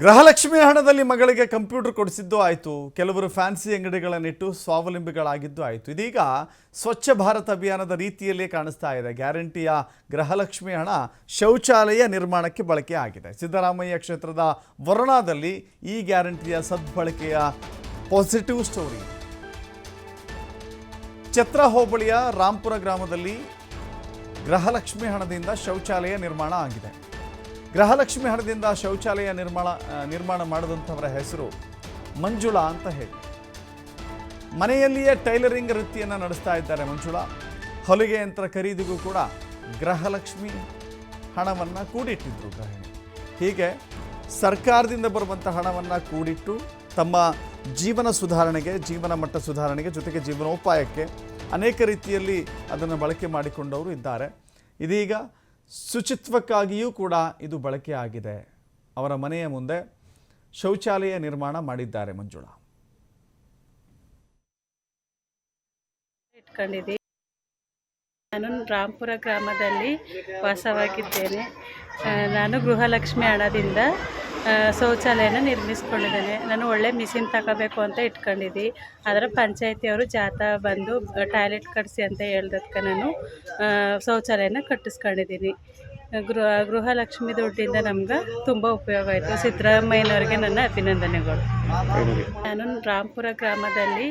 ಗೃಹಲಕ್ಷ್ಮಿ ಹಣದಲ್ಲಿ ಮಗಳಿಗೆ ಕಂಪ್ಯೂಟರ್ ಕೊಡಿಸಿದ್ದು ಆಯಿತು. ಕೆಲವರು ಫ್ಯಾನ್ಸಿ ಅಂಗಡಿಗಳನ್ನಿಟ್ಟು ಸ್ವಾವಲಂಬಿಗಳಾಗಿದ್ದು ಆಯಿತು. ಇದೀಗ ಸ್ವಚ್ಛ ಭಾರತ್ ಅಭಿಯಾನದ ರೀತಿಯಲ್ಲೇ ಕಾಣಿಸ್ತಾ ಇದೆ. ಗ್ಯಾರಂಟಿಯ ಗೃಹಲಕ್ಷ್ಮಿ ಹಣ ಶೌಚಾಲಯ ನಿರ್ಮಾಣಕ್ಕೆ ಬಳಕೆ ಆಗಿದೆ. ಸಿದ್ದರಾಮಯ್ಯ ಕ್ಷೇತ್ರದ ವರುಣಾದಲ್ಲಿ ಈ ಗ್ಯಾರಂಟಿಯ ಸದ್ಬಳಕೆಯ ಪಾಸಿಟಿವ್ ಸ್ಟೋರಿ. ಛತ್ರ ಹೋಬಳಿಯ ರಾಂಪುರ ಗ್ರಾಮದಲ್ಲಿ ಗೃಹಲಕ್ಷ್ಮಿ ಹಣದಿಂದ ಶೌಚಾಲಯ ನಿರ್ಮಾಣ ಆಗಿದೆ. ಗೃಹಲಕ್ಷ್ಮಿ ಹಣದಿಂದ ಶೌಚಾಲಯ ನಿರ್ಮಾಣ ಮಾಡಿದಂಥವರ ಹೆಸರು ಮಂಜುಳಾ ಅಂತ ಹೇಳಿ. ಮನೆಯಲ್ಲಿಯೇ ಟೈಲರಿಂಗ್ ವೃತ್ತಿಯನ್ನು ನಡೆಸ್ತಾ ಇದ್ದಾರೆ ಮಂಜುಳಾ. ಹೊಲಿಗೆ ಯಂತ್ರ ಖರೀದಿಗೂ ಕೂಡ ಗೃಹಲಕ್ಷ್ಮಿ ಹಣವನ್ನು ಕೂಡಿಟ್ಟಿದ್ರು ಗೃಹಿಣಿ. ಹೀಗೆ ಸರ್ಕಾರದಿಂದ ಬರುವಂಥ ಹಣವನ್ನು ಕೂಡಿಟ್ಟು ತಮ್ಮ ಜೀವನ ಸುಧಾರಣೆಗೆ, ಜೀವನ ಮಟ್ಟ ಸುಧಾರಣೆಗೆ, ಜೊತೆಗೆ ಜೀವನೋಪಾಯಕ್ಕೆ ಅನೇಕ ರೀತಿಯಲ್ಲಿ ಅದನ್ನು ಬಳಕೆ ಮಾಡಿಕೊಂಡವರು ಇದ್ದಾರೆ. ಇದೀಗ ಶುಚಿತ್ವಕ್ಕಾಗಿಯೂ ಕೂಡ ಇದು ಬಳಕೆ ಆಗಿದೆ. ಅವರ ಮನೆಯ ಮುಂದೆ ಶೌಚಾಲಯ ನಿರ್ಮಾಣ ಮಾಡಿದ್ದಾರೆ ಮಂಜುಳಾ. ನಾನು ರಾಂಪುರ ಗ್ರಾಮದಲ್ಲಿ ವಾಸವಾಗಿದ್ದೇನೆ. ನಾನು ಗೃಹಲಕ್ಷ್ಮಿ ಹಣದಿಂದ ಶೌಚಾಲಯನ ನಿರ್ಮಿಸ್ಕೊಂಡಿದ್ದೇನೆ. ನಾನು ಒಳ್ಳೆ ಮಿಷಿನ್ ತಗೋಬೇಕು ಅಂತ ಇಟ್ಕೊಂಡಿದ್ದೆ. ಅದರ ಪಂಚಾಯತಿಯವರು ಜಾಥಾ ಬಂದು ಟಾಯ್ಲೆಟ್ ಕಟ್ಟಿಸಿ ಅಂತ ಹೇಳಿದಕ್ಕೆ ನಾನು ಶೌಚಾಲಯನ ಕಟ್ಟಿಸ್ಕೊಂಡಿದ್ದೀನಿ. ಗೃಹಲಕ್ಷ್ಮಿ ದುಡ್ಡಿಂದ ನಮ್ಗೆ ತುಂಬ ಉಪಯೋಗ ಆಯಿತು. ಸಿದ್ದರಾಮಯ್ಯನವ್ರಿಗೆ ನನ್ನ ಅಭಿನಂದನೆಗಳು. ನಾನು ರಾಂಪುರ ಗ್ರಾಮದಲ್ಲಿ